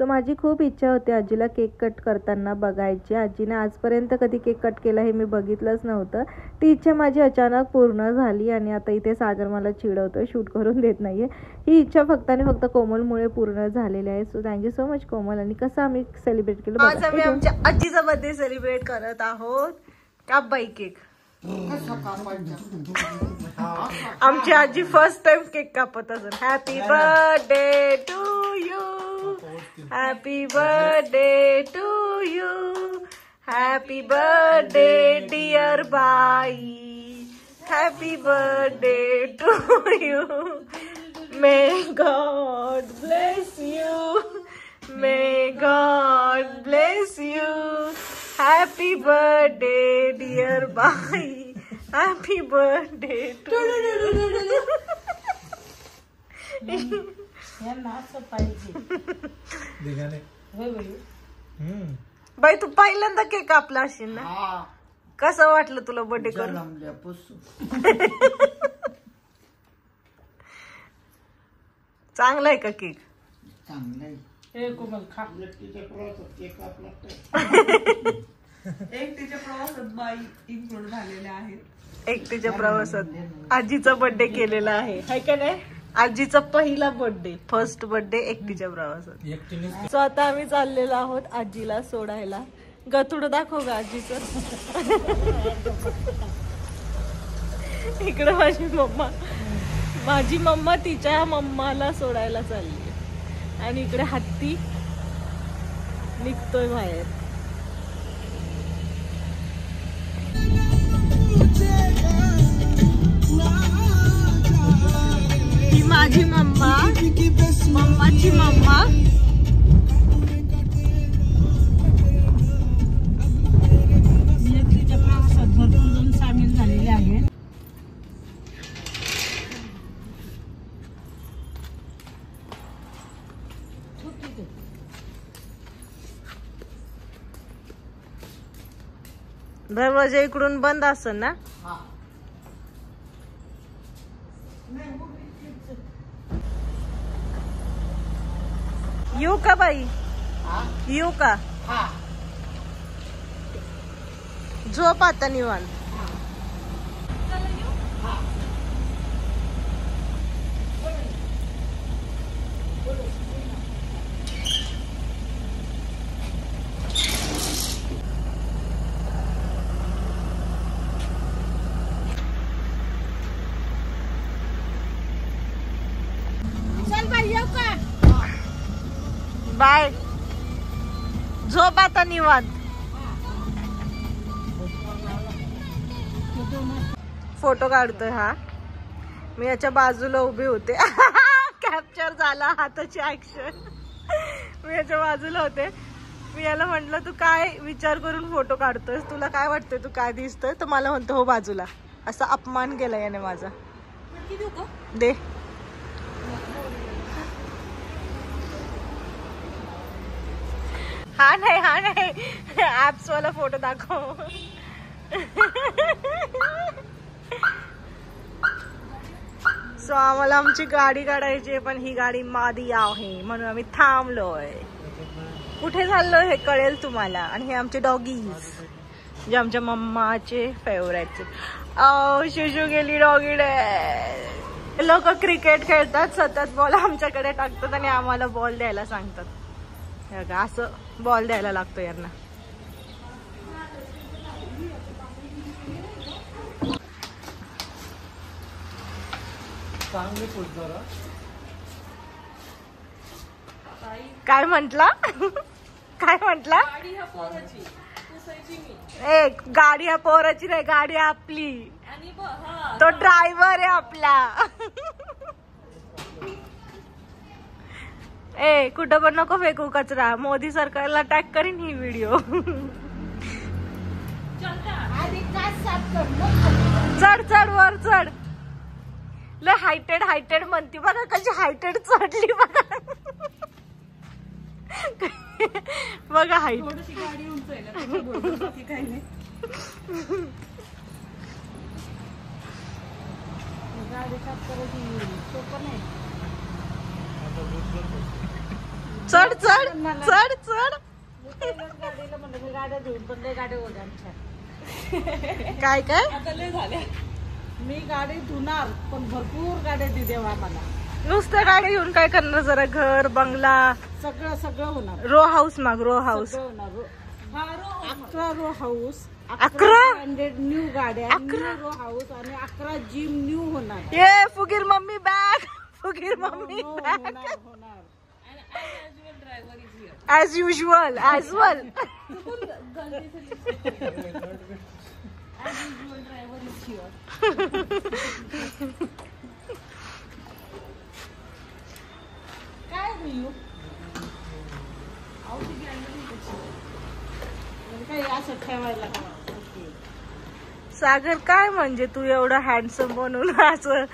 So माझी खूप इच्छा होती आजीला केक कट करताना बघायची. आजीने आजपर्यंत कधी केक कट केला हे मी बघितलंच नव्हतं. ती इच्छा माझी अचानक पूर्ण झाली आणि आता इथे सागर मला चिडवतोय, शूट करून देत नाहीये. ही इच्छा फक्त आणि फक्त कोमलमुळे पूर्ण झालेली आहे. सो थँक्यू सो मच कोमल. आणि कसं आम्ही सेलिब्रेट केलं, आज आम्ही आमच्या आजीचा बर्थडे सेलिब्रेट करत आहोत. काप बाई केक. आमची आजी फर्स्ट टाइम केक कापत असेल. Happy birthday to you, happy birthday to you, happy birthday dear बाई, happy birthday to you, may God bless you, may God bless you, happy birthday dear बाई, हॅपी बर्थडे टू बाई. तू पहिल्यांदा cake कापला असेल ना, कसं वाटलं तुला बर्थडे करून? चांगला आहे का केक? चांगला आहे. एकटीच्या प्रवासात बाई इन्क्लूड झालेल्या आहेत. एकटीच्या प्रवासात आजीचा बर्थडे केलेला आहे, हाय का नाही? आजीचा पहिला बर्थडे, फर्स्ट बर्थडे एकटीच्या प्रवासात. सो आता आम्ही चाललेलो आहोत आजीला सोडायला. गतुड दाखव ग आजीचं. इकडे माझी मम्मा तिच्या मम्माला सोडायला चालली आणि इकडे हत्ती निघतोय बाहेर. ही माझी मम्मा, मम्माची मम्मा. तिच्या प्रवासात भरपूर जण सामील झालेले आहेत. दरवाजा इकडून बंद असेल ना? येऊ का बाई? येऊ का? झोप आता निवांत. बाय. झोप आता निवांत. फोटो काढतोय हा. मी याच्या बाजूला उभी होते. कॅप्चर झाला हाताची ऍक्शन. मी याच्या बाजूला होते. मी याला म्हंटल तू काय विचार करून फोटो काढतोय, तुला काय वाटतंय तू काय दिसतोय? तर मला म्हणतो हो बाजूला. असा अपमान केला याने माझा. दे. हा नाही ऍप्स वाला फोटो दाखव. सो आम्हाला आमची गाडी काढायची, पण ही गाडी मादी आहे म्हणून आम्ही थांबलोय. कुठे चाललोय हे कळेल तुम्हाला. आणि हे आमचे डॉगीज जे आमच्या मम्माचे फेवरेट. शिशू गेली डॉगीडे. लोक क्रिकेट खेळतात, सतत बॉल आमच्याकडे टाकतात आणि आम्हाला बॉल द्यायला सांगतात. असं बॉल द्यायला लागतो यांना. काय म्हंटला? काय म्हंटला? एक गाडी ह्या पोराची नाही, गाडी आपली. तो ड्रायव्हर आहे आपला. ए कुठं पण नको फेकू कचरा. मोदी सरकारला टॅग करीन ही व्हिडिओ. चढ चढ वर चढ. लय हायटेड म्हणती बघा, कशी हायटेड चढली बघा. बघा हाईट. गाडी उंच आहे ना, बाकी काही नाही. गाडी साफ करायची सोपं नाही. चढ चढ. मला चढ चढ. गाडीला म्हणलं मी गाड्या धुवून पण लय गाड्या होत्या आमच्या. काय काय आता लय झाल्या. मी गाडी धुणार पण भरपूर गाड्या देवा आम्हाला. नुसतं गाडी घेऊन काय करणार? जरा घर बंगला सगळं सगळं होणार. रो हाऊस माग रो हाऊस. सगळं होणार. 11 रो हाऊस, 11? न्यू गाड्या, न्यू रो हाऊस आणि 11 जिम न्यू होणार. ये फुगीर मम्मी बॅग. फुगीर मम्मी होणार, बॅग. होणार. ऍज युजल ऍज वेल. काय रियू काही असं ठेवायला का? सागर काय म्हणजे तू एवढं हँडसम बनून असं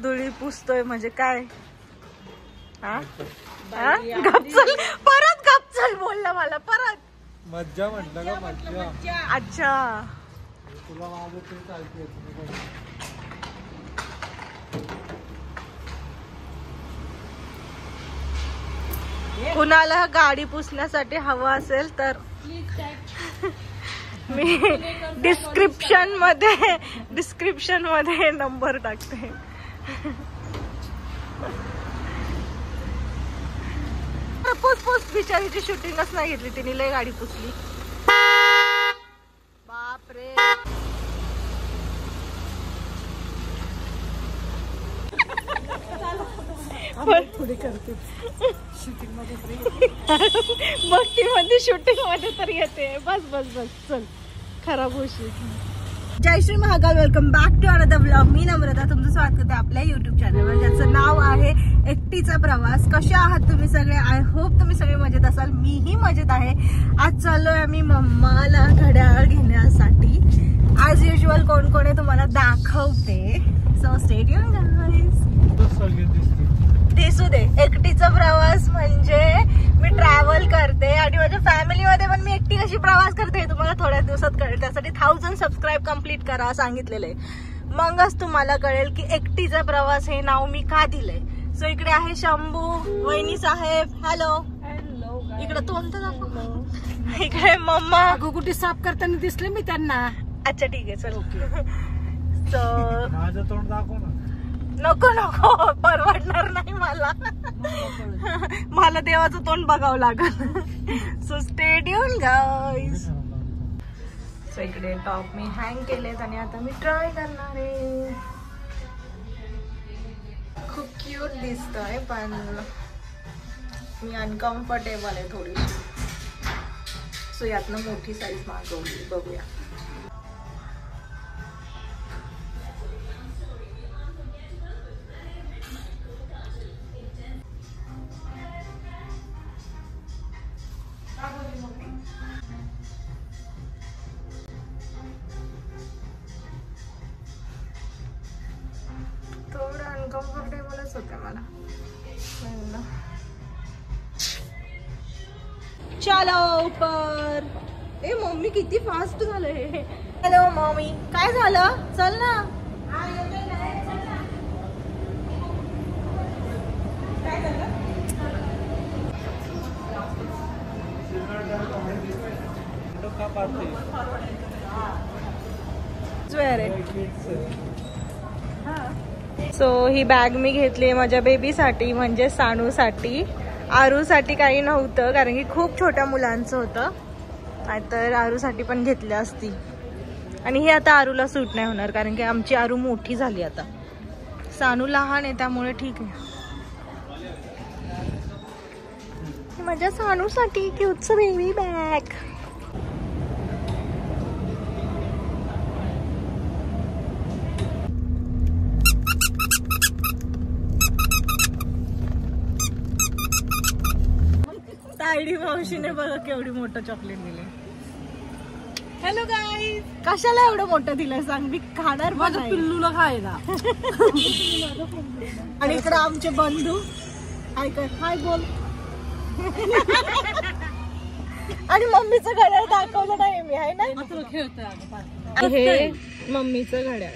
धुळी पुसतोय म्हणजे काय? हा? हा? गपचल परत गपचल बोलला मला परत. मज्जा म्हटलं का? मज्जा. अच्छा तुला माझं ते चालते. कुणाला गाडी पुसण्यासाठी हवं असेल तर मी डिस्क्रिप्शन मध्ये नंबर टाकते. पुस बिचारीची शूटिंगच नाही घेतली तिने, लय गाडी पुसली. बापरे. थोडी करते शूटिंग मध्ये तरी. भक्ती मध्ये शूटिंग मध्ये तर येते. बस बस बस चल खराब होशील. जय Shri Mahakal. Welcome back to another vlog. मी नम्रता तुमचं स्वागत करते आपल्या युट्यूब चॅनलवर ज्याचं नाव आहे एकटीचा प्रवास. कसे आहात तुम्ही सगळे? आय होप तुम्ही सगळे मजेत असाल. मीही मजेत आहे. आज चाललोय आम्ही मम्माला घड्याळ घेण्यासाठी. ऍज युजल कोण कोण आहे तुम्हाला दाखवते. So stay tuned guys. दिसू दे. एकटीचा प्रवास म्हणजे मी ट्रॅव्हल करते आणि माझ्या फॅमिलीमध्ये पण मी एकटी कशी प्रवास करते हे तुम्हाला थोड्या दिवसात कळेल. त्यासाठी 1000 सबस्क्राईब कम्प्लीट करा सांगितलेलं आहे. मगच तुम्हाला कळेल की एकटीचा प्रवास हे नाव मी का दिलंय. सो इकडे आहे शंभू वहिनी साहेब. हॅलो. हॅलो. इकडे तोंड दाखव. इकडे मम्मा. गुगुटी साफ करताना दिसले मी त्यांना. अच्छा ठीक आहे चल. सो माझं तोंड दाखव ना. नको नको परवडणार नाही मला. मला देवाचं तोंड बघावं लागल. So stay tuned guys. So इकडे टॉप मी हँग केलेत आणि आता मी ट्राय करणार आहे. खूप क्यूट दिसतोय पण मी अनकम्फर्टेबल आहे थोडीशी. सो यातनं मोठी साईज मागवली. बघूया. थोडं अनकम्फर्टेबलच होते मला. चलो ऊपर. ए मम्मी किती फास्ट झालंय. हॅलो मम्मी काय झालं? चल ना. सो ही बॅग मी घेतली माझ्या बेबीसाठी म्हणजे सानूसाठी. आरूसाठी काही नव्हतं कारण की खूप छोट्या मुलांचं होतं. नाहीतर आरूसाठी पण घेतली असती. आणि हे आता आरूला सूट नाही होणार कारण की आमची आरू मोठी झाली आता. सानू लहान आहे त्यामुळे ठीक आहे. माझ्या सानूसाठी क्यूटच बेबी बॅग. तायडी मावशीने बघा केवढी मोठं चॉकलेट दिले. Hello guys. कशाला एवढं मोठं दिलंय सांग? मी खाणार माझं पिल्लूला खायला. आणि इकडे आमचे बंधू. हाय बोल. आणि मम्मीचं घड्याळ दाखवलं नाही मी आहे ना. हे मम्मीचं घड्याळ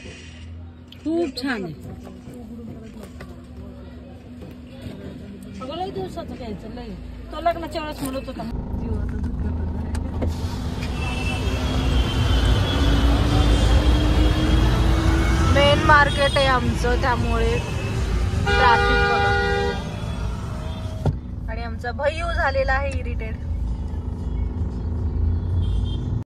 खूप छान आहे. सगळं दिवसाचं घ्यायचं लय. तो लग्नाच्या वेळेस म्हणत होता. मेन मार्केट आहे आमचं, त्यामुळे ट्रॅफिक बघा. आणि आमचा भैयू झालेला आहे इरिटेट.